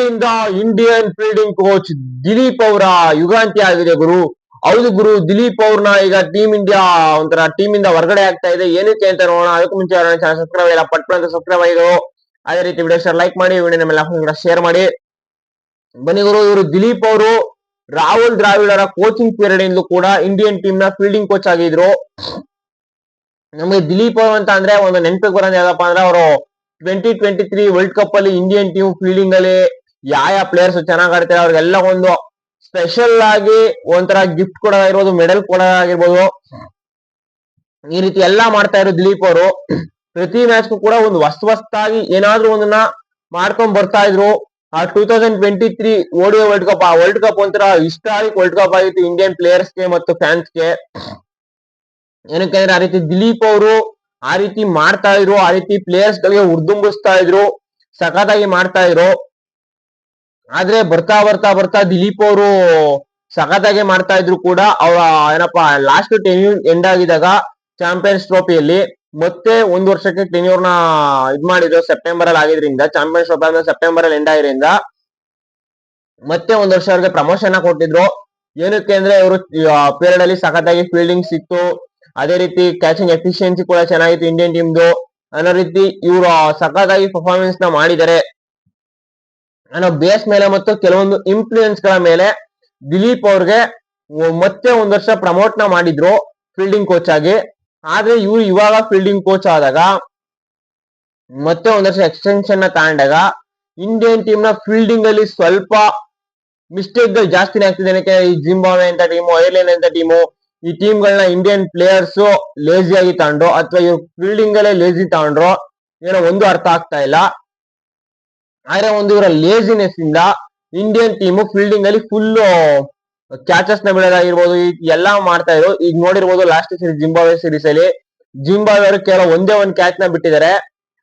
ಇಲ್ಲಿಂದ Indian fielding coach Dilip ಅವರ ಯುಗಾಂತಿ ಆಗಿದೆ ಗುರು. ಹೌದು ಗುರು, ದಿಲೀಪ್ ಅವ್ರನ್ನ ಈಗ ಟೀಮ್ ಇಂಡಿಯಾ ಒಂಥರ ಟೀಮ್ ಇಂದ ಹೊರಗಡೆ ಆಗ್ತಾ ಇದೆ. ಏನಕ್ಕೆ ಅಂತ ನೋಡೋಣ. ಅದಕ್ಕೂ ಮುಂಚೆ ಚಾನಲ್ ಸಬ್ಸ್ಕ್ರೈಬ್ ಇಲ್ಲ, ಪಟ್ ಅಂತ ಸಬ್ಸ್ಕ್ರೈಬ್ ಆಗಿದ್ರು. ಅದೇ ರೀತಿ ವಿಡಿಯೋ ಲೈಕ್ ಮಾಡಿ, ವಿಡಿಯೋ ಮೇಲೆ ಶೇರ್ ಮಾಡಿ. ಬನ್ನಿ ಗುರು, ಇವರು ದಿಲೀಪ್ ಅವರು ರಾಹುಲ್ ದ್ರಾವಿಡರ ಕೋಚಿಂಗ್ ಪೀರಿಯಡ್ ಇಂದಲೂ ಕೂಡ ಇಂಡಿಯನ್ ಟೀಮ್ ನ ಫೀಲ್ಡಿಂಗ್ ಕೋಚ್ ಆಗಿದ್ರು. ನಮಗೆ ದಿಲೀಪ್ ಅವರು ಅಂತ ಅಂದ್ರೆ ಒಂದು ನೆನಪಿಗೆ ಬರೋದು ಯಾವ್ದಪ್ಪ ಅಂದ್ರೆ, ಅವರು 2023 ವರ್ಲ್ಡ್ ಕಪ್ ಅಲ್ಲಿ ಇಂಡಿಯನ್ ಟೀಮ್ ಫೀಲ್ಡಿಂಗ್ ಅಲ್ಲಿ ಯಾವ ಪ್ಲೇಯರ್ಸ್ ಚೆನ್ನಾಗ್ ಆಡ್ತಾರೆ ಅವ್ರಿಗೆಲ್ಲ ಒಂದು ಸ್ಪೆಷಲ್ ಆಗಿ ಒಂಥರ ಗಿಫ್ಟ್ ಕೊಡೋದಾಗಿರ್ಬೋದು, ಮೆಡಲ್ ಕೊಡೋದಾಗಿರ್ಬೋದು, ಈ ರೀತಿ ಎಲ್ಲಾ ಮಾಡ್ತಾ ಇದ್ರು ದಿಲೀಪ್ ಅವರು. ಪ್ರತಿ ಮ್ಯಾಚ್ ಕೂಡ ಒಂದು ಹೊಸದಾಗಿ ಏನಾದ್ರೂ ಒಂದನ್ನ ಮಾಡ್ಕೊಂಡ್ ಬರ್ತಾ ಇದ್ರು. ಆ 2023 ODI ವರ್ಲ್ಡ್ ಕಪ್, ಆ ವರ್ಲ್ಡ್ ಕಪ್ ಒಂಥರ ಹಿಸ್ಟಾರಿಕ್ ವರ್ಲ್ಡ್ ಕಪ್ ಆಗಿತ್ತು ಇಂಡಿಯನ್ ಪ್ಲೇಯರ್ಸ್ಗೆ ಮತ್ತು ಫ್ಯಾನ್ಸ್ಗೆ. ಏನಕ್ಕೆ ಅಂದ್ರೆ ಆ ರೀತಿ ದಿಲೀಪ್ ಅವರು ಆ ರೀತಿ ಮಾಡ್ತಾ ಇದ್ರು, ಆ ರೀತಿ ಪ್ಲೇಯರ್ಸ್ ಗಳಿಗೆ ಉರ್ದುಂಬಿಸ್ತಾ ಇದ್ರು, ಸಖತ್ತಾಗಿ ಮಾಡ್ತಾ ಇದ್ರು. ಆದ್ರೆ ಬರ್ತಾ ಬರ್ತಾ ಬರ್ತಾ ದಿಲೀಪ್ ಅವರು ಸಖತ್ತಾಗಿ ಮಾಡ್ತಾ ಇದ್ರು ಕೂಡ ಅವರ ಏನಪ್ಪಾ ಲಾಸ್ಟ್ ಟೆನ್ಯೂರ್ ಎಂಡ್ ಆಗಿದಾಗ ಚಾಂಪಿಯನ್ಸ್ ಟ್ರೋಫಿಯಲ್ಲಿ ಮತ್ತೆ ಒಂದು ವರ್ಷಕ್ಕೆ ಟೆನ್ಯೂರ್ ನ ಇದ್ ಮಾಡಿದ್ರು. ಸೆಪ್ಟೆಂಬರ್ ಅಲ್ಲಿ ಆಗಿದ್ರಿಂದ, ಚಾಂಪಿಯನ್ಸ್ ಟ್ರೋಫಿ ಸೆಪ್ಟೆಂಬರ್ ಅಲ್ಲಿ ಎಂಡ್ ಆಗಿದ್ರಿಂದ ಮತ್ತೆ ಒಂದು ವರ್ಷ ಅವ್ರಿಗೆ ಪ್ರಮೋಷನ್ ಕೊಟ್ಟಿದ್ರು. ಏನಕ್ಕೆ ಅಂದ್ರೆ ಇವರು ಪೀರಿಯಡ್ ಅಲ್ಲಿ ಸಖತ್ತಾಗಿ ಫೀಲ್ಡಿಂಗ್ ಸಿಕ್ತು, ಅದೇ ರೀತಿ ಕ್ಯಾಚಿಂಗ್ ಎಫಿಷಿಯನ್ಸಿ ಕೂಡ ಚೆನ್ನಾಗಿತ್ತು ಇಂಡಿಯನ್ ಟೀಮ್ದು ಅನ್ನೋ ರೀತಿ ಇವರು ಸಖತ್ತಾಗಿ ಪರ್ಫಾರ್ಮೆನ್ಸ್ ನ ಮಾಡಿದ್ದಾರೆ ಅನ್ನೋ ಬೇಸ್ ಮೇಲೆ ಮತ್ತು ಕೆಲವೊಂದು ಇನ್ಫ್ಲೂಯೆನ್ಸ್ ಗಳ ಮೇಲೆ ದಿಲೀಪ್ ಅವ್ರಿಗೆ ಮತ್ತೆ ಒಂದ್ ವರ್ಷ ಪ್ರಮೋಟ್ ನ ಮಾಡಿದ್ರು ಫೀಲ್ಡಿಂಗ್ ಕೋಚ್ ಆಗಿ. ಆದ್ರೆ ಇವ್ರು ಇವಾಗ ಫೀಲ್ಡಿಂಗ್ ಕೋಚ್ ಆದಾಗ ಮತ್ತೆ ಒಂದ್ ವರ್ಷ ಎಕ್ಸ್ಟೆನ್ಷನ್ ನ ತಗೊಂಡಾಗ ಇಂಡಿಯನ್ ಟೀಮ್ ನ ಫೀಲ್ಡಿಂಗ್ ಅಲ್ಲಿ ಸ್ವಲ್ಪ ಮಿಸ್ಟೇಕ್ ಗಳು ಜಾಸ್ತಿನೇ ಆಗ್ತಿದೆ. ಈ ಜಿಂಬಾಬ್ವೆ ಅಂತ ಟೀಮು, ಐರ್ಲೆಂಡ್ ಅಂತ ಟೀಮು, ಈ ಟೀಮ್ ಗಳನ್ನ ಇಂಡಿಯನ್ ಪ್ಲೇಯರ್ಸ್ ಲೇಜಿ ಆಗಿ ತಗೊಂಡ್ರು ಅಥವಾ ಇವ್ರು ಫೀಲ್ಡಿಂಗ್ ಅಲ್ಲೇ ಲೇಜಿ ತಗೊಂಡ್ರು ಏನೋ ಒಂದು ಅರ್ಥ ಆಗ್ತಾ ಇಲ್ಲ. ಆದ್ರೆ ಒಂದು ಇವರ ಲೇಜಿನೆಸ್ ಇಂದ ಇಂಡಿಯನ್ ಟೀಮ್ ಫೀಲ್ಡಿಂಗ್ ಅಲ್ಲಿ ಫುಲ್ ಕ್ಯಾಚಸ್ ನ ಬಿಡೋದಾಗಿರ್ಬೋದು ಎಲ್ಲಾ ಮಾಡ್ತಾ ಇದ್ರು. ಈಗ ನೋಡಿರ್ಬೋದು ಲಾಸ್ಟ್ ಜಿಂಬಾಬ್ವೆ ಸೀರೀಸ್ ಅಲ್ಲಿ ಜಿಂಬಾಬ್ವೆ ಅವರು ಕೇವಲ ಒಂದೇ ಒಂದು ಕ್ಯಾಚ್ ನ ಬಿಟ್ಟಿದ್ದಾರೆ,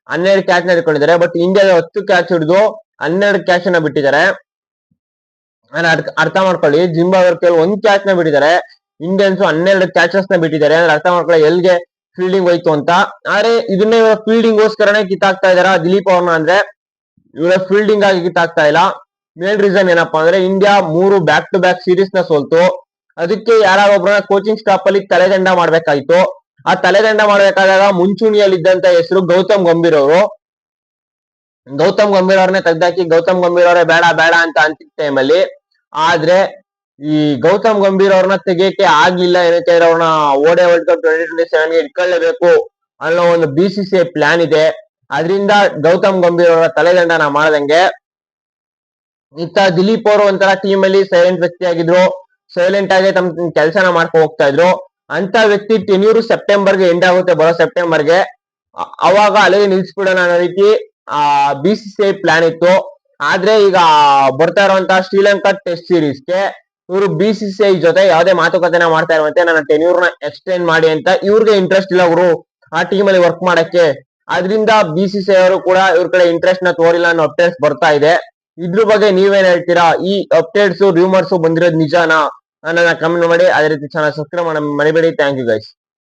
12 ಕ್ಯಾಚ್ ನ ಹಿಡ್ಕೊಂಡಿದ್ದಾರೆ. ಬಟ್ ಇಂಡಿಯಾದ 10 ಕ್ಯಾಚ್ ಹಿಡಿದು 12 ಕ್ಯಾಚ್ ನ ಬಿಟ್ಟಿದ್ದಾರೆ. ಅರ್ಥ ಮಾಡ್ಕೊಳ್ಳಿ, ಜಿಂಬಾಬ್ವೆ ಅವರು ಕೇವಲ ಒಂದು ಕ್ಯಾಚ್ ನ ಬಿಟ್ಟಿದ್ದಾರೆ, ಇಂಡಿಯನ್ಸ್ 12 ಕ್ಯಾಚಸ್ ನ ಬಿಟ್ಟಿದ್ದಾರೆ. ಅಂದ್ರೆ ಅರ್ಥ ಮಾಡ್ಕೊಳ್ಳಿ ಎಲ್ಗೆ ಫೀಲ್ಡಿಂಗ್ ಹೋಯ್ತು ಅಂತ. ಆದ್ರೆ ಇದನ್ನೇ ಇವರ ಫೀಲ್ಡಿಂಗ್ ಗೋಸ್ಕರನೇ ಕಿತ್ತಾಕ್ತಾ ಇದಾರ ದಿಲೀಪ್ ಅವ್ರನ್ನ. ಅಂದ್ರೆ ಇವರ ಫೀಲ್ಡಿಂಗ್ ಆಗಿ ಕಿತ್ತಾಕ್ತಾ ಇಲ್ಲ. ಮೇನ್ ರೀಸನ್ ಏನಪ್ಪಾ ಅಂದ್ರೆ, India 3 back to back series ನ ಸೋಲ್ತು. ಅದಕ್ಕೆ ಯಾರೊಬ್ಬರನ್ನ ಕೋಚಿಂಗ್ ಸ್ಟಾಫ್ ಅಲ್ಲಿ ತಲೆದಂಡ ಮಾಡ್ಬೇಕಾಯ್ತು. ಆ ತಲೆದಂಡ ಮಾಡ್ಬೇಕಾದಾಗ ಮುಂಚೂಣಿಯಲ್ಲಿದ್ದಂತ ಹೆಸರು ಗೌತಮ್ ಗಂಭೀರ್ ಅವರು. ಗೌತಮ್ ಗಂಭೀರ್ ಅವ್ರನ್ನೇ ತೆಗ್ದಾಕಿ ಗೌತಮ್ ಗಂಭೀರ್ ಅವರೇ ಬೇಡ ಬೇಡ ಅಂತ ಅಂತಿದ್ದ ಟೈಮಲ್ಲಿ ಆದ್ರೆ ಈ ಗೌತಮ್ ಗಂಭೀರ್ ಅವ್ರನ್ನ ತೆಗಿಯಕ್ಕೆ ಆಗ್ಲಿಲ್ಲ. ಏನಕ್ಕೆ ಅವ್ರನ್ನ ODI ವರ್ಲ್ಡ್ ಕಪ್ 2027 ಗೆ ಇಟ್ಕೊಳ್ಳೇಬೇಕು ಅನ್ನೋ ಒಂದು BCCI ಪ್ಲಾನ್ ಇದೆ. ಅದರಿಂದ ಗೌತಮ್ ಗಂಭೀರ್ ಅವರ ತಲೆದಂಡನ ಮಾಡದಂಗೆ ಇತ್ತ ದಿಲೀಪ್ ಅವರು ಒಂಥರ ಟೀಮ್ ಅಲ್ಲಿ ಸೈಲೆಂಟ್ ವ್ಯಕ್ತಿ ಆಗಿದ್ರು, ಸೈಲೆಂಟ್ ಆಗಿ ತಮ್ಮ ಕೆಲಸನ ಮಾಡ್ಕೊ ಹೋಗ್ತಾ ಇದ್ರು. ಅಂತ ವ್ಯಕ್ತಿ ಟೆನ್ಯೂರ್ ಸೆಪ್ಟೆಂಬರ್ಗೆ ಎಂಡ್ ಆಗುತ್ತೆ, ಬರೋ ಸೆಪ್ಟೆಂಬರ್ಗೆ. ಅವಾಗ ಅಲ್ಲಿಗೆ ನಿಲ್ಸ್ಬಿಡೋಣ ಅನ್ನೋ ರೀತಿ BCCI ಪ್ಲಾನ್ ಇತ್ತು. ಆದ್ರೆ ಈಗ ಬರ್ತಾ ಇರುವಂತಹ ಶ್ರೀಲಂಕಾ ಟೆಸ್ಟ್ ಸೀರೀಸ್ಗೆ ಇವರು BCCI ಜೊತೆ ಯಾವುದೇ ಮಾತುಕತೆನ ಮಾಡ್ತಾ ಇರುವಂತೆ, ನನ್ನ ಟೆನ್ಯೂರ್ ನ ಎಕ್ಸ್ಟೆಂಡ್ ಮಾಡಿ ಅಂತ. ಇವ್ರಿಗೆ ಇಂಟ್ರೆಸ್ಟ್ ಇಲ್ಲ ಅವರು ಆ ಟೀಮ್ ಅಲ್ಲಿ ವರ್ಕ್ ಮಾಡಕ್ಕೆ. ಅದರಿಂದ BCCI ಅವರು ಕೂಡ ಇವ್ರ ಕಡೆ ಇಂಟ್ರೆಸ್ಟ್ ನ ತೋರಿಲ್ಲ ಅನ್ನೋ ಅಪ್ಡೇಟ್ಸ್ ಬರ್ತಾ ಇದೆ. ಇದ್ರ ಬಗ್ಗೆ ನೀವೇನ್ ಹೇಳ್ತೀರಾ? ಈ ಅಪ್ಡೇಟ್ಸ್ ರೂಮರ್ಸ್ ಬಂದಿರೋದು ನಿಜಾನಾ? ನನ್ನ ಕಮೆಂಟ್ ಮಾಡಿ. ಅದೇ ರೀತಿ ಚಾನಲ್ ಸಬ್ಸ್ಕ್ರೈಬ್ ಮರಿಬೇಡಿ. Thank you guys.